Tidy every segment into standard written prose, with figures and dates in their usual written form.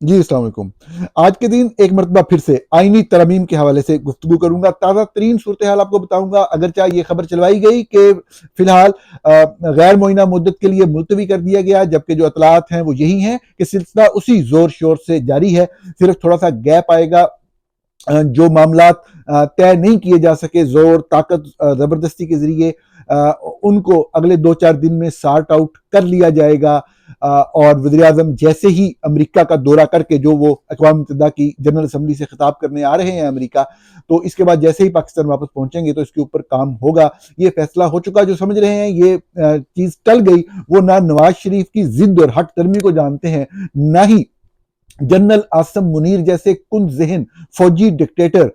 जी, अस्सलाम वालेकुम। आज के दिन एक मरतबा फिर से आईनी तरमीम के हवाले से गुफ्तगू करूँगा। ताज़ा तरीन सूरत हाल आपको बताऊँगा। अगरचे ये खबर चलवाई गई कि फ़िलहाल गैर मुअय्यना मुद्दत के लिए मुलतवी कर दिया गया, जबकि जो इत्तलात हैं वो यही हैं कि सिलसिला उसी ज़ोर-शोर से जारी है। सिर्फ़ थोड़ा-सा गैप आएगा। जो मामलात तय नहीं किए जा सके ज़ोर, ताकत, ज़बरदस्ती के ज़रिए उनको अगले 2-4 दिन में सॉर्ट आउट कर लिया जाएगा। और वज़ीर-ए-आज़म जैसे ही अमेरिका का दौरा करके जो वो अक़वाम मुत्तहिदा की जनरल असम्बली से खिताब करने आ रहे हैं अमेरिका, तो इसके बाद जैसे ही पाकिस्तान वापस पहुँचेंगे तो इसके ऊपर काम होगा। ये फ़ैसला हो चुका, जो समझ रहे हैं ये चीज़ टल गई, वो ना नवाज़ शरीफ की ज़िद और हट दर्मी को जानते हैं, ना ही जनरल आसिम मुनीर जैसे कुंद ज़हन फौजी डिक्टेटर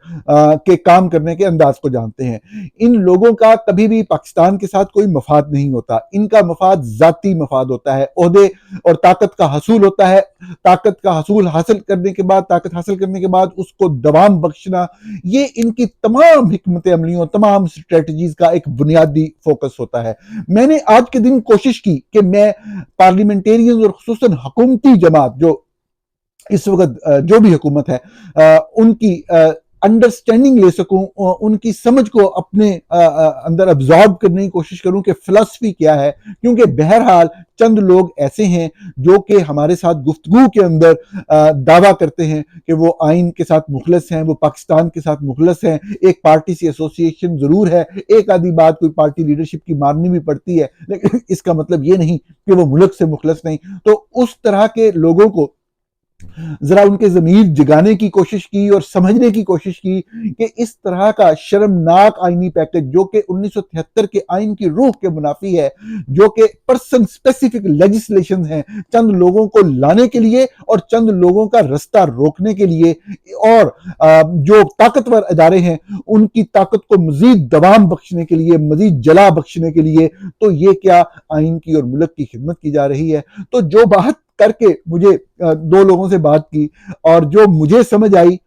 के काम करने के अंदाज को जानते हैं। इन लोगों का कभी भी पाकिस्तान के साथ कोई मफाद नहीं होता। इनका मफाद ज़ाती मफाद होता है, ओहदे और ताकत का हसूल होता है। ताकत का हसूल हासिल करने के बाद, ताकत हासिल करने के बाद उसको दवाम बख्शना, ये इनकी तमाम हिकमत अमलियों, तमाम स्ट्रेटजीज का एक बुनियादी फोकस होता है। मैंने आज के दिन कोशिश की कि मैं पार्लियामेंटेरियन और खुसूसन हुकूमती जमात जो इस वक्त जो भी हुकूमत है उनकी अंडरस्टैंडिंग ले सकूं, उनकी समझ को अपने अंदर अब्जॉर्ब करने की कोशिश करूं कि फिलॉसफी क्या है। क्योंकि बहरहाल चंद लोग ऐसे हैं जो कि हमारे साथ गुफ्तगू के अंदर दावा करते हैं कि वो आइन के साथ मुखलस हैं, वो पाकिस्तान के साथ मुखलस हैं। एक पार्टी से एसोसिएशन जरूर है, एक आधी बात कोई पार्टी लीडरशिप की माननी भी पड़ती है, लेकिन इसका मतलब ये नहीं कि वो मुल्क से मुखलस नहीं। तो उस तरह के लोगों को जरा उनके ज़मीर जगाने की कोशिश की और समझने की कोशिश की कि इस तरह का शर्मनाक आईनी पैकेज जो कि 1973 के आइन की रूह के मुनाफी है, जो कि पर्सन स्पेसिफिक लेजिस्लेशन है, चंद लोगों को लाने के लिए और चंद लोगों का रास्ता रोकने के लिए, और जो ताकतवर इदारे हैं उनकी ताकत को मजीद दवाम बख्शने के लिए, मजीद जला बख्शने के लिए, तो ये क्या आइन की और मुल्क की खिदमत की जा रही है। तो जो बात करके मुझे दो लोगों से बात की और जो मुझे समझ आई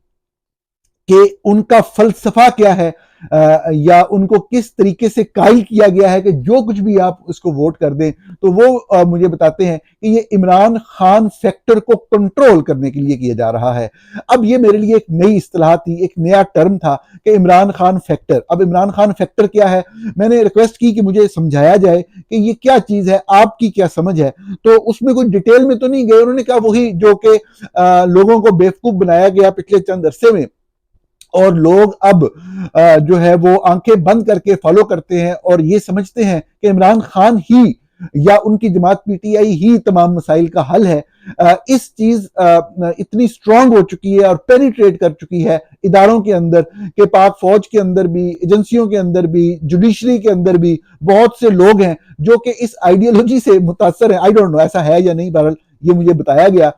कि उनका फलसफा क्या है, या उनको किस तरीके से कायल किया गया है कि जो कुछ भी आप उसको वोट कर दें, तो वो मुझे बताते हैं कि ये इमरान खान फैक्टर को कंट्रोल करने के लिए किया जा रहा है। अब ये मेरे लिए एक नई इस्तिलाह थी, एक नया टर्म था कि इमरान खान फैक्टर। अब इमरान खान फैक्टर क्या है, मैंने रिक्वेस्ट की कि मुझे समझाया जाए कि ये क्या चीज़ है, आपकी क्या समझ है। तो उसमें कोई डिटेल में तो नहीं गए, उन्होंने कहा वही जो कि लोगों को बेवकूफ़ बनाया गया पिछले चंद अरसे में, और लोग अब जो है वो आंखें बंद करके फॉलो करते हैं और ये समझते हैं कि इमरान खान ही या उनकी जमात पीटीआई ही तमाम मसाइल का हल है। इस चीज इतनी स्ट्रांग हो चुकी है और पेनिट्रेट कर चुकी है इदारों के अंदर कि पाक फौज के अंदर भी, एजेंसियों के अंदर भी, जुडिशरी के अंदर भी बहुत से लोग हैं जो कि इस आइडियोलॉजी से मुतासर हैं। आई डोंट नो ऐसा है या नहीं, बहरहाल ये मुझे बताया गया।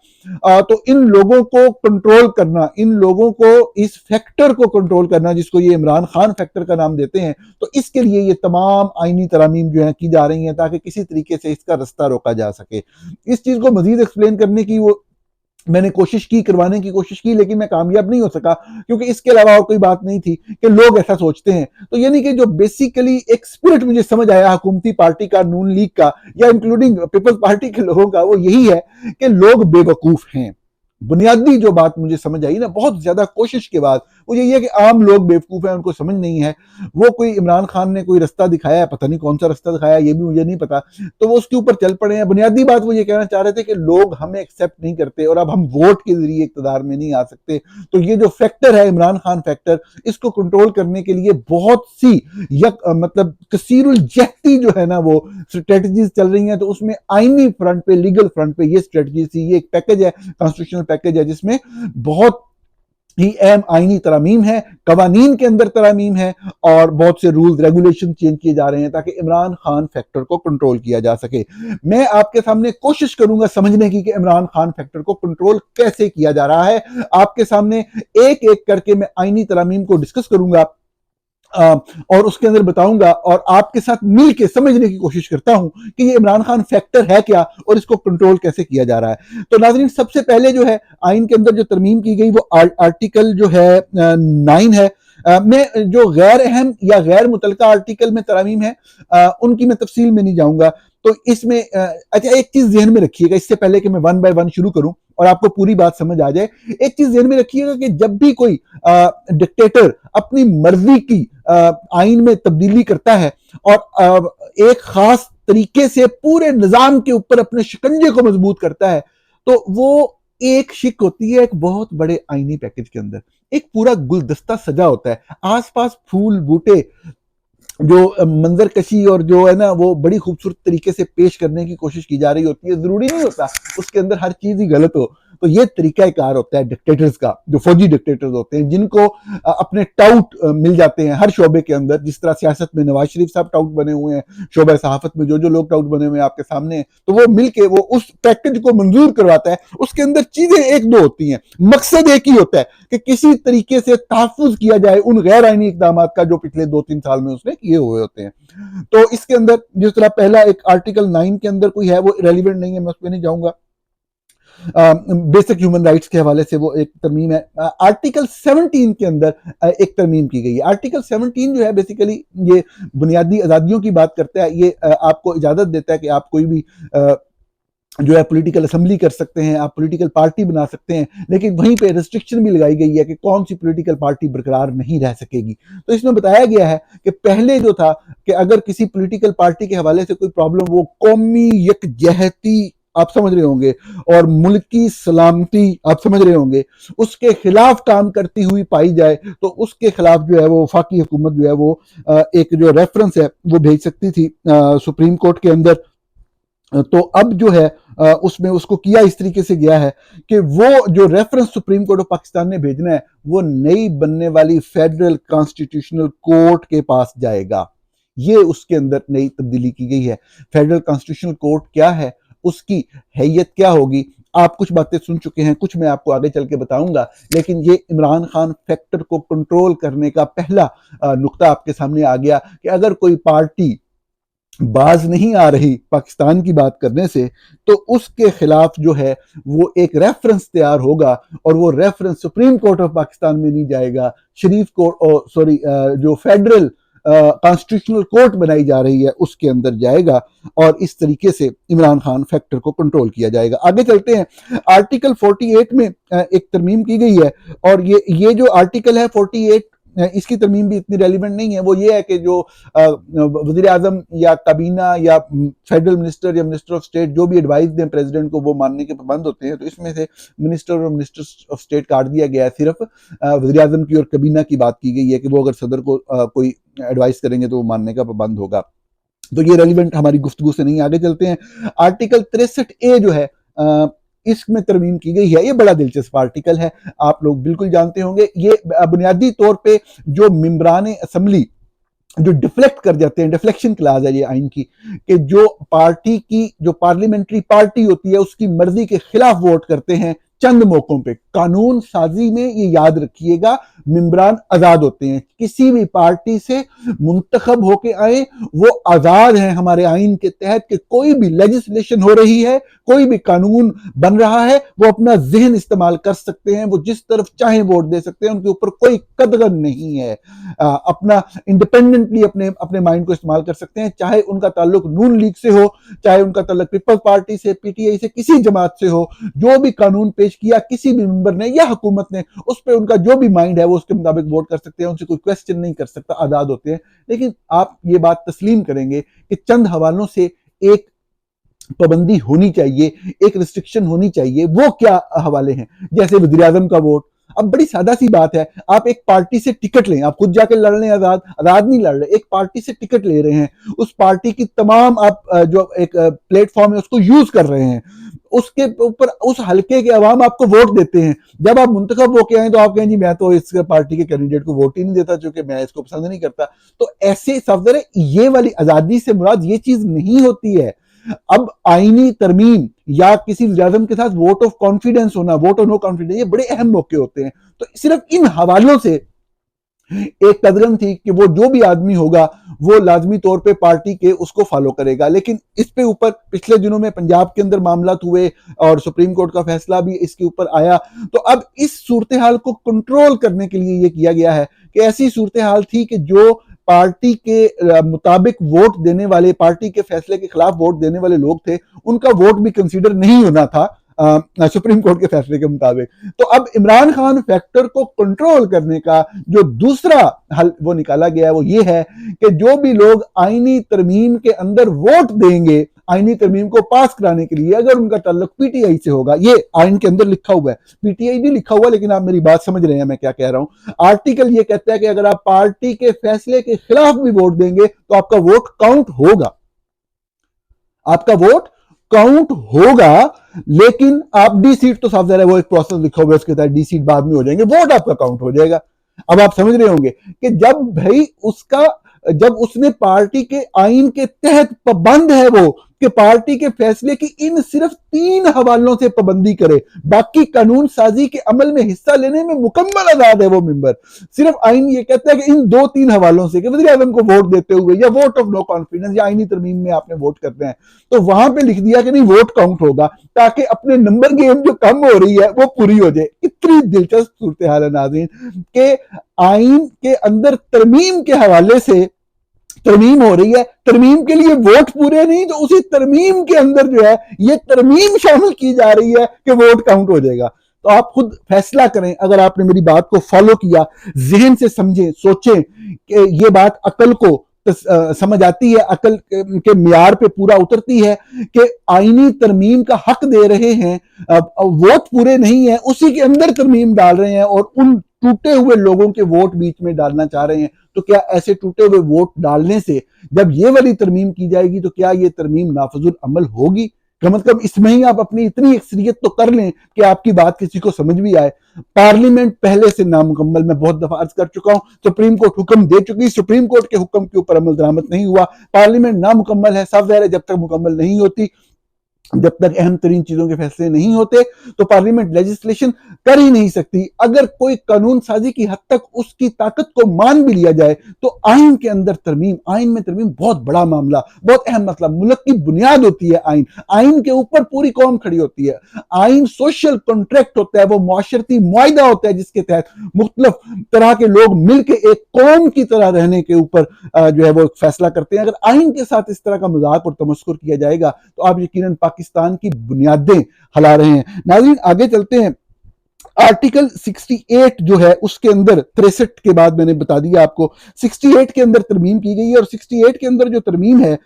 तो इन लोगों को कंट्रोल करना, इन लोगों को इस फैक्टर को कंट्रोल करना, जिसको ये इमरान खान फैक्टर का नाम देते हैं, तो इसके लिए ये तमाम आईनी तरामीम जो है की जा रही हैं ताकि किसी तरीके से इसका रास्ता रोका जा सके। इस चीज को मजीद एक्सप्लेन करने की वो मैंने कोशिश की, करवाने की कोशिश की, लेकिन मैं कामयाब नहीं हो सका क्योंकि इसके अलावा और कोई बात नहीं थी कि लोग ऐसा सोचते हैं। तो यानी कि जो बेसिकली एक स्पिरिट मुझे समझ आया हुकूमती पार्टी का, नून लीग का या इंक्लूडिंग पीपल्स पार्टी के लोगों का, वो यही है कि लोग बेवकूफ हैं। बुनियादी जो बात मुझे समझ आई ना बहुत ज्यादा कोशिश के बाद, वो यही है कि आम लोग बेवकूफ हैं, उनको समझ नहीं है। वो कोई इमरान खान ने कोई रास्ता दिखाया है, पता नहीं कौन सा रास्ता दिखाया, ये भी मुझे नहीं पता, तो वो उसके ऊपर चल पड़े हैं। बुनियादी बात वो ये कहना चाह रहे थे कि लोग हमें एक्सेप्ट नहीं करते और अब हम वोट के जरिए इक़्तिदार में नहीं आ सकते। तो ये जो फैक्टर है इमरान खान फैक्टर, इसको कंट्रोल करने के लिए बहुत सी मतलब कसीरुल जहती जो है ना वो स्ट्रेटजीज चल रही हैं। तो उसमें आईनी फ्रंट पे, लीगल फ्रंट पे ये स्ट्रेटजी थी। ये एक पैकेज है, कॉन्स्टिट्यूशनल पैकेज है, जिसमें बहुत ही अहम आईनी तरामीम है, कवानीन के अंदर तरामीम है और बहुत से रूल्स रेगुलेशन चेंज किए जा रहे हैं ताकि इमरान खान फैक्टर को कंट्रोल किया जा सके। मैं आपके सामने कोशिश करूंगा समझने की कि इमरान खान फैक्टर को कंट्रोल कैसे किया जा रहा है। आपके सामने एक एक करके मैं आईनी तरामीम को डिस्कस करूंगा और उसके अंदर बताऊंगा और आपके साथ मिलकर समझने की कोशिश करता हूं कि ये इमरान खान फैक्टर है क्या और इसको कंट्रोल कैसे किया जा रहा है। तो नाज़रीन, सबसे पहले जो है आइन के अंदर जो तरमीम की गई वो आर्टिकल जो है 9 है। मैं जो गैर अहम या गैर मुतलका आर्टिकल में तरमीम है उनकी मैं तफसील में नहीं जाऊंगा। तो इसमें अच्छा एक चीज ध्यान में रखिएगा, इससे पहले कि मैं वन बाय वन शुरू करूं और आपको पूरी बात समझ आ जाए, एक चीज ध्यान में रखिएगा कि जब भी कोई डिक्टेटर अपनी मर्जी की आइन में तब्दीली करता है और एक खास तरीके से पूरे निजाम के ऊपर अपने शिकंजे को मजबूत करता है, तो वो एक शिक होती है एक बहुत बड़े आईनी पैकेज के अंदर, एक पूरा गुलदस्ता सजा होता है, आसपास फूल बूटे जो मंजर कशी और जो है ना वो बड़ी खूबसूरत तरीके से पेश करने की कोशिश की जा रही होती है। जरूरी नहीं होता उसके अंदर हर चीज ही गलत हो। तो ये तरीका कार होता है डिक्टेटर्स का, जो फौजी डिक्टेटर्स होते हैं जिनको अपने टाउट मिल जाते हैं हर शोबे के अंदर। जिस तरह सियासत में नवाज शरीफ साहब टाउट बने हुए हैं, शोबे सहाफत में जो जो लोग टाउट बने हुए हैं आपके सामने, तो वो मिलके वो उस पैकेज को मंजूर करवाता है। उसके अंदर चीजें एक दो होती हैं, मकसद एक ही होता है कि किसी तरीके से तहफ्फुज किया जाए उन गैर आईनी इकदाम का जो पिछले 2-3 साल में उसने किए हुए होते हैं। तो इसके अंदर जिस तरह पहला एक आर्टिकल 9 के अंदर कोई है वो रेलिवेंट नहीं है, मैं उस पर नहीं जाऊंगा। बेसिक ह्यूमन राइट्स के हवाले से वो एक तरमीम है। आर्टिकल 17 के अंदर एक तरमीम की गई है। आर्टिकल 17 जो है बेसिकली ये बुनियादी आजादियों की बात करता है। ये आपको इजाजत देता है कि आप कोई भी जो है पॉलिटिकल असेंबली कर सकते हैं, आप पॉलिटिकल पार्टी बना सकते हैं, लेकिन वहीं पे रिस्ट्रिक्शन भी लगाई गई है कि कौन सी पॉलिटिकल पार्टी बरकरार नहीं रह सकेगी। तो इसमें बताया गया है कि पहले जो था कि अगर किसी पॉलिटिकल पार्टी के हवाले से कोई प्रॉब्लम, वो कौमी यकजहती आप समझ रहे होंगे और मुल्की सलामती आप समझ रहे होंगे, उसके खिलाफ काम करती हुई पाई जाए, तो उसके खिलाफ जो है वो वफाकी हुकूमत जो है वो एक जो रेफरेंस है वो भेज सकती थी सुप्रीम कोर्ट के अंदर। तो अब जो है उसमें उसको किया इस तरीके से गया है कि वो जो reference supreme court of Pakistan ने भेजना है वो नई बनने वाली फेडरल कॉन्स्टिट्यूशनल कोर्ट के पास जाएगा। ये उसके अंदर नई तब्दीली की गई है। फेडरल कॉन्स्टिट्यूशनल कोर्ट क्या है, उसकी हैयत क्या होगी, आप कुछ बातें सुन चुके हैं, कुछ मैं आपको आगे चल के बताऊंगा, लेकिन ये इमरान खान फैक्टर को कंट्रोल करने का पहला नुक्ता आपके सामने आ गया कि अगर कोई पार्टी बाज नहीं आ रही पाकिस्तान की बात करने से, तो उसके खिलाफ जो है वो एक रेफरेंस तैयार होगा और वो reference supreme court of Pakistan में नहीं जाएगा, शरीफ कोर्ट सॉरी जो फेडरल कॉन्स्टिट्यूशनल कोर्ट बनाई जा रही है उसके अंदर जाएगा और इस तरीके से इमरान खान फैक्टर को कंट्रोल किया जाएगा। आगे चलते हैं। आर्टिकल 48 में एक तरमीम की गई है और ये जो आर्टिकल है 48 इसकी तरमीम भी इतनी रेलिवेंट नहीं है। वो ये है कि जो वज़ीर आज़म या काबीना या फेडरल मिनिस्टर या मिनिस्टर ऑफ स्टेट जो भी एडवाइस दें प्रेसिडेंट को, वो मानने के पाबंद होते हैं। तो इसमें से मिनिस्टर और मिनिस्टर ऑफ स्टेट काट दिया गया है, सिर्फ वज़ीर आज़म की और काबीना की बात की गई है कि वो अगर सदर को कोई एडवाइस करेंगे तो वो मानने का पाबंद होगा। तो ये रेलिवेंट हमारी गुफ्तगू से नहीं। आगे चलते हैं। आर्टिकल 63A जो है इसमें तरमीम की गई है। ये बड़ा दिलचस्प आर्टिकल है, आप लोग बिल्कुल जानते होंगे। ये बुनियादी तौर पे जो मेंबरान असेंबली जो डिफ्लेक्ट कर जाते हैं, डिफ्लेक्शन क्लाज है ये आइन की, कि जो पार्टी की जो पार्लियामेंट्री पार्टी होती है उसकी मर्जी के खिलाफ वोट करते हैं चंद मौकों पे। कानून साजी में ये याद रखिएगा मेंबरान आजाद होते हैं, किसी भी पार्टी से मुंतखब होके आए वो आजाद हैं हमारे आइन के तहत कि कोई भी लेजिस्लेशन हो रही है, कोई भी कानून बन रहा है, वो अपना जहन इस्तेमाल कर सकते हैं, वो जिस तरफ चाहे वोट दे सकते हैं, उनके ऊपर कोई कदगन नहीं है। अपना इंडिपेंडेंटली अपने अपने माइंड को इस्तेमाल कर सकते हैं, चाहे उनका ताल्लुक नून लीग से हो, चाहे उनका ताल्लुक पीपल्स पार्टी से, पीटीआई से, किसी जमात से हो। जो भी कानून पेश किया किसी भी मेंबर ने या हुकूमत ने, उस पर उनका जो भी माइंड है वो उसके मुताबिक वोट कर सकते हैं, उनसे कोई क्वेश्चन नहीं कर सकता, आजाद होते हैं। लेकिन आप ये बात तस्लीम करेंगे कि चंद हवालों से एक पाबंदी होनी चाहिए, एक रिस्ट्रिक्शन होनी चाहिए। वो क्या हवाले हैं? जैसे वज़ीर आज़म का वोट। अब बड़ी सादा सी बात है, आप एक पार्टी से टिकट लें, आप खुद जाके लड़ लें, आजाद नहीं लड़ रहे, एक पार्टी से टिकट ले रहे हैं, उस पार्टी की तमाम आप जो एक प्लेटफॉर्म है उसको यूज कर रहे हैं, उसके ऊपर उस हल्के के अवाम आपको वोट देते हैं। जब आप मुंतखब होके आए तो आप कहें जी मैं तो इस पार्टी के कैंडिडेट को वोट ही नहीं देता क्योंकि मैं इसको पसंद नहीं करता। तो ऐसे सफदर ये वाली आजादी से मुराद ये चीज नहीं होती है। अब आईनी तरमीम या किसी वज़ीर-ए-आज़म के साथ वोट ऑफ कॉन्फिडेंस होना, वोट ऑफ नो कॉन्फिडेंस, ये बड़े अहम मौके होते हैं। तो सिर्फ इन हवालों से एक कदरन थी कि वो जो भी आदमी होगा वो लाजमी तौर पे पार्टी के उसको फॉलो करेगा। लेकिन इस पे ऊपर पिछले दिनों में पंजाब के अंदर मामला हुए और सुप्रीम कोर्ट का फैसला भी इसके ऊपर आया। तो अब इस सूरत हाल को कंट्रोल करने के लिए ये किया गया है कि ऐसी सूरत हाल थी कि जो पार्टी के मुताबिक वोट देने वाले, पार्टी के फैसले के खिलाफ वोट देने वाले लोग थे, उनका वोट भी कंसीडर नहीं होना था सुप्रीम कोर्ट के फैसले के मुताबिक। तो अब इमरान खान फैक्टर को कंट्रोल करने का जो दूसरा हल वो निकाला गया है वो ये है कि जो भी लोग आईनी तरमीम के अंदर वोट देंगे, आईनी तरमीम को पास कराने के लिए, अगर उनका ताल्लुक पीटीआई से होगा, ये आइन के अंदर लिखा हुआ है, पीटीआई नहीं लिखा हुआ, लेकिन आप मेरी बात समझ रहे हैं मैं क्या कह रहा हूं। आर्टिकल ये कहता है कि अगर आप पार्टी के फैसले के खिलाफ भी वोट देंगे तो आपका वोट काउंट होगा, आपका वोट काउंट होगा। लेकिन आप डी सीट तो साफ ज़ाहिर है वो एक प्रोसेस लिखा हुआ है, उसके तहत डी सीट बाद में हो जाएंगे, वोट आपका काउंट हो जाएगा। अब आप समझ रहे होंगे कि जब उसने पार्टी के आइन के तहत पाबंद है वो कि पार्टी के फैसले की इन सिर्फ 3 हवालों से पाबंदी करे, बाकी कानून साजी के अमल में हिस्सा लेने में मुकम्मल आजाद है वो मेंबर। सिर्फ आइन ये कहता है कि इन 2-3 हवालों से, कि वज़ीर आज़म को वोट देते हुए या वोट ऑफ नो कॉन्फिडेंस या आइनी तरमीम में आपने वोट करते हैं, तो वहां पे लिख दिया कि नहीं वोट काउंट होगा, ताकि अपने नंबर गेम जो कम हो रही है वो पूरी हो जाए। इतनी दिलचस्प सूरत हाल है नाज़रीन कि आइन के अंदर तरमीम के हवाले से तरमीम हो रही है, तरमीम के लिए वोट पूरे नहीं, तो उसी तरमीम के अंदर जो है ये तरमीम शामिल की जा रही है कि वोट काउंट हो जाएगा। तो आप खुद फैसला करें, अगर आपने मेरी बात को फॉलो किया, जहन से समझें, सोचें कि ये बात अकल को समझ आती है, अकल के मियार पे पूरा उतरती है कि आईनी तरमीम का हक दे रहे हैं, वोट पूरे नहीं है, उसी के अंदर तरमीम डाल रहे हैं और उन टूटे हुए लोगों के वोट बीच में डालना चाह रहे हैं। तो क्या ऐसे टूटे हुए वोट डालने से जब ये वाली तरमीम की जाएगी तो क्या ये तरमीम नाफजुल अमल होगी? कम से कम इसमें ही आप अपनी इतनी अक्सरियत तो कर लें कि आपकी बात किसी को समझ भी आए। पार्लियामेंट पहले से नामुकम्मल, मैं बहुत दफा अर्ज कर चुका हूं, सुप्रीम कोर्ट हुक्म दे चुकी, सुप्रीम कोर्ट के हुक्म के ऊपर अमल दरामद नहीं हुआ, पार्लियामेंट नामुकम्मल है। साफ ज़ाहिर है जब तक मुकम्मल नहीं होती, जब तक अहम तरीन चीजों के फैसले नहीं होते, तो पार्लियामेंट लेजिस्लेशन कर ही नहीं सकती। अगर कोई कानून साजी की हद तक उसकी ताकत को मान भी लिया जाए तो आइन के अंदर तरमीम, आइन में तरमीम बहुत बड़ा मामला, बहुत अहम मसला, मुल्क की बुनियाद होती है आइन, आइन के ऊपर पूरी कौम खड़ी होती है। आइन सोशल कॉन्ट्रैक्ट होता है, वो मुआशरती मुआहिदा होता है जिसके तहत मुख्तलिफ तरह के लोग मिलकर एक कौम की तरह रहने के ऊपर जो है वो फैसला करते हैं। अगर आइन के साथ इस तरह का मजाक और तमस्कुर किया जाएगा तो आप यकीनन पाकिस्तान की बुनियादें हिला रहे हैं। नाज़रीन आगे चलते हैं। आर्टिकल 68 जो है उसके अंदर 63 के बाद मैंने बता दिया आपको, 68 के अंदर तरमीम की गई है और 68 के अंदर जो तरमीम है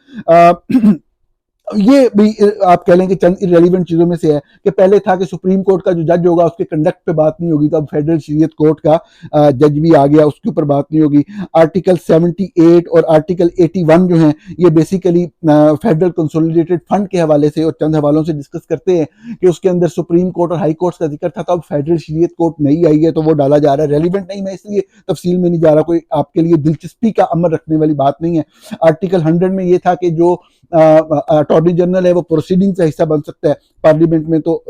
ये भी आप कह लें कि चंद इरेलीवेंट चीजों में से है कि पहले था कि सुप्रीम कोर्ट का जो जज होगा उसके कंडक्ट पे बात नहीं होगी, तो अब फेडरल शरीयत कोर्ट का जज भी आ गया, उसके ऊपर बात नहीं होगी। आर्टिकल 78 और आर्टिकल 81 जो हैं ये बेसिकली फेडरल कंसोलिडेटेड फंड के हवाले से और चंद हवालों से डिस्कस करते हैं कि उसके अंदर सुप्रीम कोर्ट और हाई कोर्ट का जिक्र था, तो अब फेडरल शरीयत कोर्ट नहीं आई है तो वो डाला जा रहा है। रेलिवेंट नहीं, मैं इसलिए तफसील में नहीं जा रहा, कोई आपके लिए दिलचस्पी का अमल रखने वाली बात नहीं है। आर्टिकल 100 में ये था कि जो अटॉर्नी जनरल है वो प्रोसीडिंग का हिस्सा बन सकता है पार्लियामेंट में, तो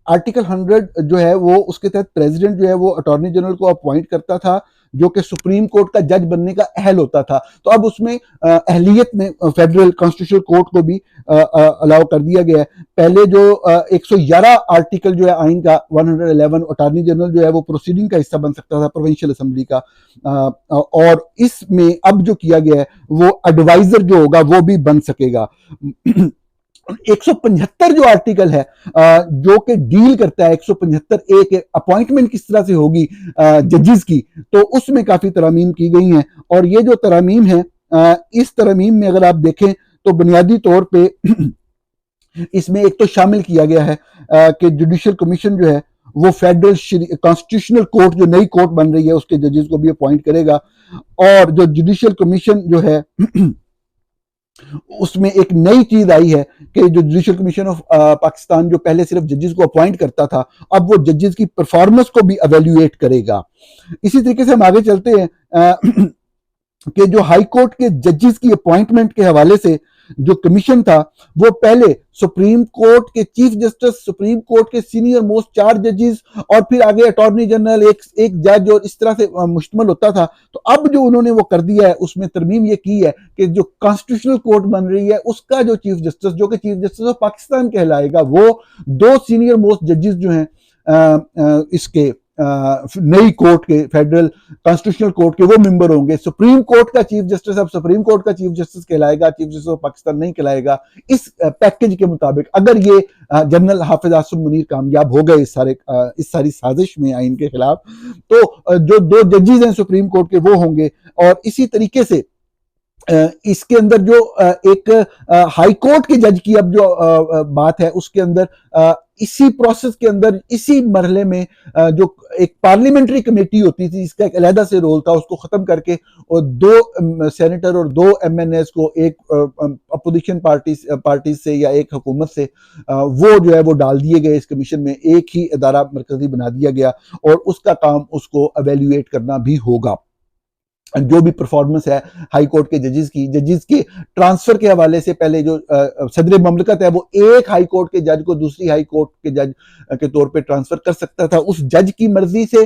आर्टिकल 100 जो है वो उसके तहत प्रेसिडेंट जो है वो अटॉर्नी जनरल को अपॉइंट करता था जो कि सुप्रीम कोर्ट का जज बनने का अहल होता था। तो अब उसमें अहलियत में फेडरल कॉन्स्टिट्यूशनल कोर्ट को भी अलाउ कर दिया गया है। पहले जो 111 आर्टिकल जो है आइन का 111 अटॉर्नी जनरल जो है वो प्रोसीडिंग का हिस्सा बन सकता था प्रोविंशियल असेंबली का, और इसमें अब जो किया गया है वो एडवाइजर जो होगा वो भी बन सकेगा। 175 जो आर्टिकल है जो कि डील करता है 175 एक अपॉइंटमेंट किस तरह से होगी जजेस की, तो उसमें काफी तरामीम की गई हैं। और ये जो तरामीम है इस तरामीम में अगर आप देखें तो बुनियादी तौर पे इसमें एक तो शामिल किया गया है कि जुडिशियल कमीशन जो है वो फेडरल कॉन्स्टिट्यूशनल कोर्ट जो नई कोर्ट बन रही है उसके जजेस को भी अपॉइंट करेगा। और जो जुडिशियल कमीशन जो है उसमें एक नई चीज आई है कि जो जुडिशियल कमीशन ऑफ पाकिस्तान जो पहले सिर्फ जजेस को अपॉइंट करता था, अब वो जजेस की परफॉर्मेंस को भी एवेल्युएट करेगा। इसी तरीके से हम आगे चलते हैं कि जो हाई कोर्ट के जजेस की अपॉइंटमेंट के हवाले से जो कमीशन था वो पहले सुप्रीम कोर्ट के चीफ जस्टिस, सुप्रीम कोर्ट के सीनियर मोस्ट 4 जजेस और फिर आगे अटॉर्नी जनरल एक जज और इस तरह से मुश्तमल होता था। तो अब जो उन्होंने वो कर दिया है उसमें तरमीम ये की है कि जो कॉन्स्टिट्यूशनल कोर्ट बन रही है उसका जो चीफ जस्टिस जो कि चीफ जस्टिस ऑफ पाकिस्तान कहलाएगा वो 2 सीनियर मोस्ट जजेस जो हैं इसके नई कोर्ट के, फेडरल कॉन्स्टिट्यूशनल कोर्ट के वो मेंबर होंगे। सुप्रीम कोर्ट का चीफ जस्टिस अब सुप्रीम कोर्ट का चीफ जस्टिस कहलाएगा, चीफ जस्टिस ऑफ पाकिस्तान नहीं कहलाएगा। इस पैकेज के मुताबिक अगर ये जनरल हाफिज आसिम मुनीर कामयाब हो गए इस सारी साजिश में आइन के खिलाफ, तो जो 2 जजेस हैं सुप्रीम कोर्ट के वो होंगे। और इसी तरीके से इसके अंदर जो एक हाई कोर्ट के जज की अब जो बात है, उसके अंदर इसी प्रोसेस के अंदर, इसी मरहले में जो एक पार्लियामेंट्री कमेटी होती थी जिसका एक अलहदा से रोल था, उसको खत्म करके और 2 सेनेटर और 2 एमएनएस को एक अपोजिशन पार्टी से या एक हुकूमत से वो जो है वो डाल दिए गए इस कमीशन में। एक ही अदारा मरकजी बना दिया गया और उसका काम उसको एवेल्युएट करना भी होगा। जो भी परफॉर्मेंस है हाई कोर्ट के जजेस के ट्रांसफर के हवाले से, पहले जो सदर ममलकत है वो एक हाई कोर्ट के जज को दूसरी हाई कोर्ट के जज के तौर पे ट्रांसफर कर सकता था, उस जज की मर्जी से,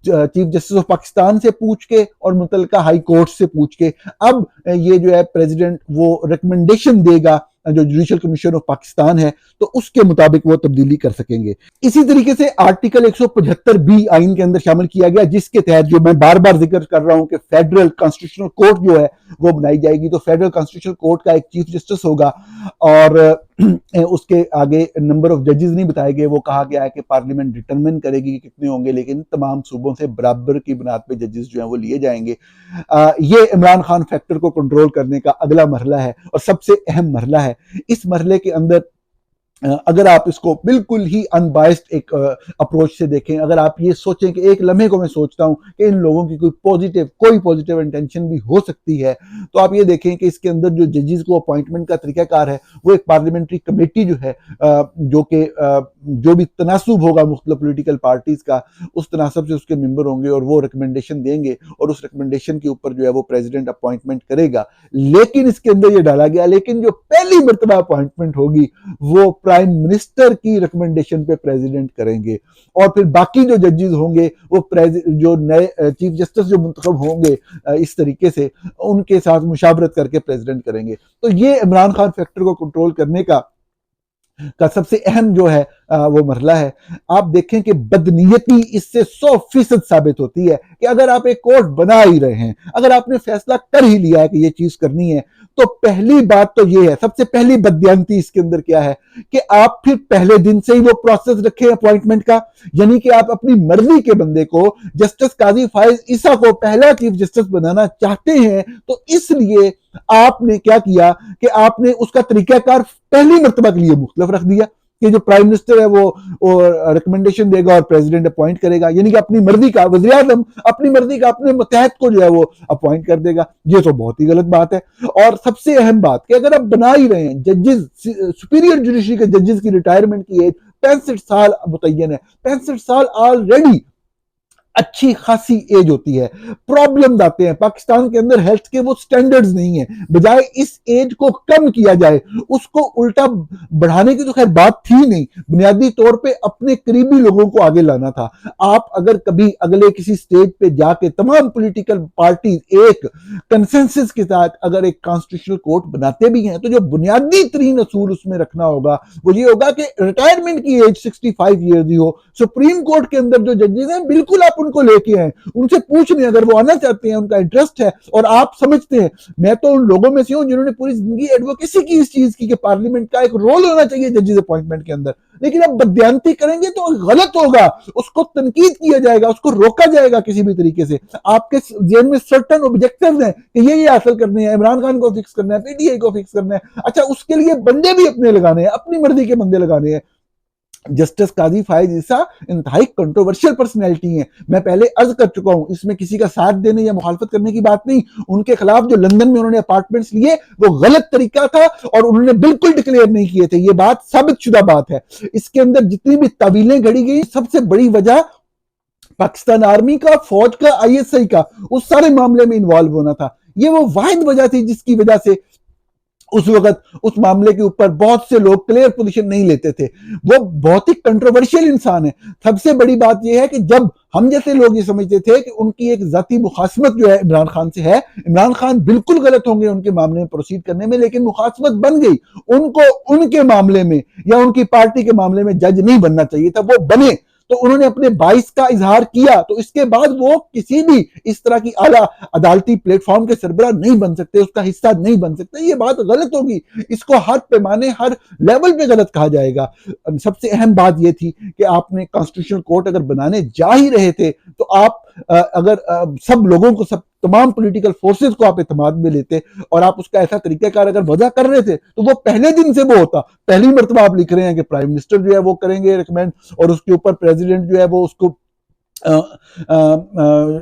चीफ जस्टिस ऑफ पाकिस्तान से पूछ के और मुतलका हाई कोर्ट से पूछ के। अब ये जो है प्रेसिडेंट वो रिकमेंडेशन देगा जो जुडिशल कमीशन ऑफ पाकिस्तान है, तो उसके मुताबिक वो तब्दीली कर सकेंगे। इसी तरीके से आर्टिकल 175 बी आइन के अंदर शामिल किया गया, जिसके तहत जो मैं बार बार जिक्र कर रहा हूं कि फेडरल कॉन्स्टिट्यूशनल कोर्ट जो है वो बनाई जाएगी। तो फेडरल कॉन्स्टिट्यूशनल कोर्ट का एक चीफ जस्टिस होगा और उसके आगे नंबर ऑफ जजेस नहीं बताए गए। वो कहा गया है कि पार्लियामेंट डिटरमिन करेगी कि कितने होंगे, लेकिन तमाम सूबों से बराबर की बुनियाद पे जजेस जो हैं वो लिए जाएंगे। ये इमरान खान फैक्टर को कंट्रोल करने का अगला मरहला है और सबसे अहम मरहला है। इस मरहले के अंदर अगर आप इसको बिल्कुल ही अनबायस्ड एक अप्रोच से देखें, अगर आप ये सोचें कि एक लम्हे को मैं सोचता हूं कि इन लोगों की कोई पॉजिटिव इंटेंशन भी हो सकती है, तो आप ये देखें कि इसके अंदर जो जजेस को अपॉइंटमेंट का तरीकाकार है वो एक पार्लियामेंट्री कमेटी जो है, जो भी तनासुब होगा मुख्तलिफ पॉलिटिकल पार्टीज का, उस तनासब से उसके मेंबर होंगे और वो रिकमेंडेशन देंगे और उस रिकमेंडेशन के ऊपर जो है वो प्रेसिडेंट अपॉइंटमेंट करेगा। लेकिन इसके अंदर ये डाला गया, लेकिन जो पहली मरतबा अपॉइंटमेंट होगी वो प्राइम मिनिस्टर की रिकमेंडेशन पे प्रेसिडेंट करेंगे और फिर बाकी जो जजेस होंगे वो जो नए चीफ जस्टिस जो मुंतखब होंगे इस तरीके से उनके साथ मुशावरत करके प्रेसिडेंट करेंगे। तो ये इमरान खान फैक्टर को कंट्रोल करने का सबसे अहम जो है वो मरहला है। आप देखें कि बदनीयती इससे 100% साबित होती है कि अगर आप एक कोर्ट बना ही रहे हैं, अगर आपने फैसला कर ही लिया है कि ये चीज करनी है, तो पहली बात तो ये है, सबसे पहली बददियानती इसके अंदर क्या है कि आप फिर पहले दिन से ही वो प्रोसेस रखें अपॉइंटमेंट का, यानी कि आप अपनी मर्जी के बंदे को, जस्टिस काजी फाइज ईसा को पहला चीफ जस्टिस बनाना चाहते हैं, तो इसलिए आपने क्या किया कि आपने उसका तरीकाकार पहली मर्तबा के लिए मुख्तलिफ रख दिया कि जो प्राइम मिनिस्टर है वो रिकमेंडेशन देगा और प्रेसिडेंट अपॉइंट करेगा, यानी कि अपनी मर्जी का वज़ीर आज़म अपनी मर्जी का अपने मतहत को जो है वो अपॉइंट कर देगा। ये तो बहुत ही गलत बात है। और सबसे अहम बात कि अगर आप बना ही रहे हैं, जजेस सुपीरियर जुडिशरी के जजेस की रिटायरमेंट की एज 65 साल मुतय्यन है, 65 साल ऑलरेडी अच्छी खासी एज होती है। प्रॉब्लम आते हैं पाकिस्तान के अंदर, हेल्थ के वो स्टैंडर्ड्स नहीं है, बजाय इस एज को कम किया जाए, उसको उल्टा बढ़ाने की तो खैर बात थी नहीं, बुनियादी तौर पे अपने करीबी लोगों को आगे लाना था। आप अगर कभी अगले किसी स्टेज पे जाके तमाम पॉलिटिकल पार्टीज एक कंसेंसस के साथ अगर एक कॉन्स्टिट्यूशनल कोर्ट बनाते भी हैं, तो जो बुनियादी तरीन असूल उसमें रखना होगा वो ये होगा कि रिटायरमेंट की एज 65 ईयर्स ही हो। सुप्रीम कोर्ट के अंदर जो जजेस हैं बिल्कुल आप उनको लेके आए, उनसे पूछ लें अगर वो आना चाहते हैं, उनका इंटरेस्ट है और आप समझते हैं। मैं तो उन लोगों में से हूं जिन्होंने पूरी जिंदगी एडवोकेसी की इस चीज की कि पार्लियामेंट का एक रोल होना चाहिए जजेस अपॉइंटमेंट के अंदर, लेकिन अब बदयांती करेंगे तो गलत होगा, उसको तनकीद किया जाएगा, उसको रोका जाएगा किसी भी तरीके से। आपके जेल में सर्टन ऑब्जेक्टिव्स हैं कि ये हासिल करने हैं, इमरान खान को फिक्स करना है, पीटीआई को फिक्स करना है, अच्छा उसके लिए बंदे भी अपने लगाने हैं, अपनी मर्जी के बंदे लगाने हैं। जस्टिस काजी फाइज ईसा इंतहाई कंट्रोवर्शियल पर्सनैलिटी है, मैं पहले अर्ज कर चुका हूं, इसमें किसी का साथ देने या मुखालफत करने की बात नहीं। उनके खिलाफ जो लंदन में उन्होंने अपार्टमेंट्स लिए वो गलत तरीका था और उन्होंने बिल्कुल डिक्लेयर नहीं किए थे, ये बात साबित शुदा बात है। इसके अंदर जितनी भी तवीलें घड़ी गई, सबसे बड़ी वजह पाकिस्तान आर्मी का, फौज का, आईएसआई का उस सारे मामले में इन्वॉल्व होना था। ये वो वाहिद वजह थी जिसकी वजह से उस वक्त उस मामले के ऊपर बहुत से लोग क्लियर पोजीशन नहीं लेते थे। वो बहुत ही कंट्रोवर्शियल इंसान है। सबसे बड़ी बात यह है कि जब हम जैसे लोग ये समझते थे कि उनकी एक जाती मुखासमत जो है इमरान खान से है, इमरान खान बिल्कुल गलत होंगे उनके मामले में प्रोसीड करने में, लेकिन मुखासमत बन गई, उनको उनके मामले में या उनकी पार्टी के मामले में जज नहीं बनना चाहिए था, वो बने। तो उन्होंने अपने 22 का इजहार किया, तो इसके बाद वो किसी भी इस तरह की आला अदालती प्लेटफॉर्म के सरबराह नहीं बन सकते, उसका हिस्सा नहीं बन सकते। ये बात गलत होगी, इसको हर पैमाने हर लेवल पे गलत कहा जाएगा। सबसे अहम बात यह थी कि आपने कॉन्स्टिट्यूशनल कोर्ट अगर बनाने जा ही रहे थे तो आप अगर सब लोगों को, सब तमाम पॉलिटिकल फोर्सेस को आप इत्मीनान में लेते और आप उसका ऐसा तरीकाकार अगर वजह कर रहे थे तो वो पहले दिन से वो होता। पहली मरतबा आप लिख रहे हैं कि प्राइम मिनिस्टर जो है वो करेंगे रिकमेंड और उसके ऊपर प्रेसिडेंट जो है वो उसको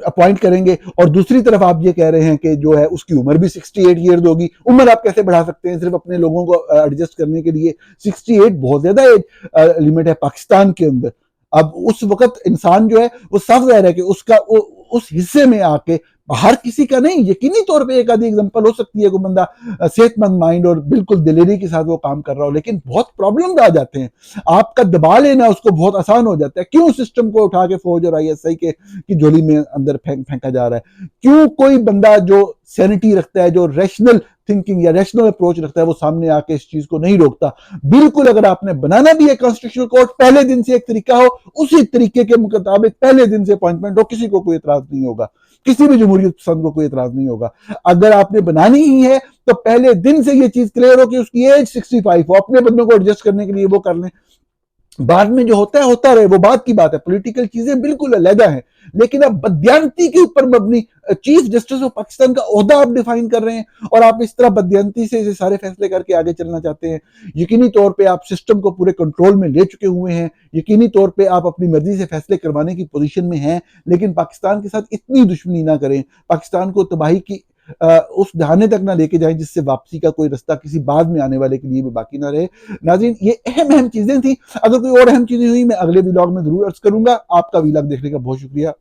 अपॉइंट करेंगे, और दूसरी तरफ आप ये कह रहे हैं कि जो है उसकी उम्र भी 68 ईयर्स होगी। उम्र आप कैसे बढ़ा सकते हैं सिर्फ अपने लोगों को एडजस्ट करने के लिए? 68 बहुत ज्यादा एज लिमिट है पाकिस्तान के अंदर। अब उस वक्त इंसान जो है वो साफ जाहिर है कि उसका उस हिस्से में आके, हर किसी का नहीं, यकीनी तौर पे एक आधी एग्जांपल हो सकती है, कोई बंदा सेहतमंद माइंड और बिल्कुल दिलेरी के साथ वो काम कर रहा हो, लेकिन बहुत प्रॉब्लम आ जाते हैं। आपका दबा लेना उसको बहुत आसान हो जाता है। क्यों सिस्टम को उठा के फौज और ISI के की झोली में अंदर फेंका जा रहा है? क्यों कोई बंदा जो सैनिटी रखता है, जो रैशनल थिंकिंग या रैशनल अप्रोच रखता है, वो सामने आके इस चीज को नहीं रोकता? बिल्कुल, अगर आपने बनाना भी है कॉन्स्टिट्यूशनल कोर्ट, पहले दिन से एक तरीका हो, उसी तरीके के मुताबिक पहले दिन से अपॉइंटमेंट हो, किसी को कोई एतराज नहीं होगा, किसी भी जमहूरियत पसंद को कोई एतराज नहीं होगा। अगर आपने बनानी ही है तो पहले दिन से ये चीज क्लियर हो कि उसकी एज 65 हो, अपने बंदों को एडजस्ट करने के लिए वो कर लें। बाद में जो होता है होता रहे, वो बात की बात है। पॉलिटिकल चीजें बिल्कुल अलग है, लेकिन अब बदयांती के ऊपर मबनी चीफ जस्टिस ऑफ पाकिस्तान का ओहदा आप डिफाइन कर रहे हैं और आप इस तरह बदयांती से सारे फैसले करके आगे चलना चाहते हैं। यकीनी तौर पे आप सिस्टम को पूरे कंट्रोल में ले चुके हुए हैं, यकीनी तौर पे आप अपनी मर्जी से फैसले करवाने की पोजीशन में हैं, लेकिन पाकिस्तान के साथ इतनी दुश्मनी ना करें, पाकिस्तान को तबाही की उस दहाने तक ना लेके जाएं जिससे वापसी का कोई रास्ता किसी बाद में आने वाले के लिए भी बाकी ना रहे। नाज़रीन, ये अहम चीजें थी। अगर कोई और अहम चीजें हुई मैं अगले व्लॉग में जरूर अर्ज करूंगा। आपका व्लॉग देखने का बहुत शुक्रिया।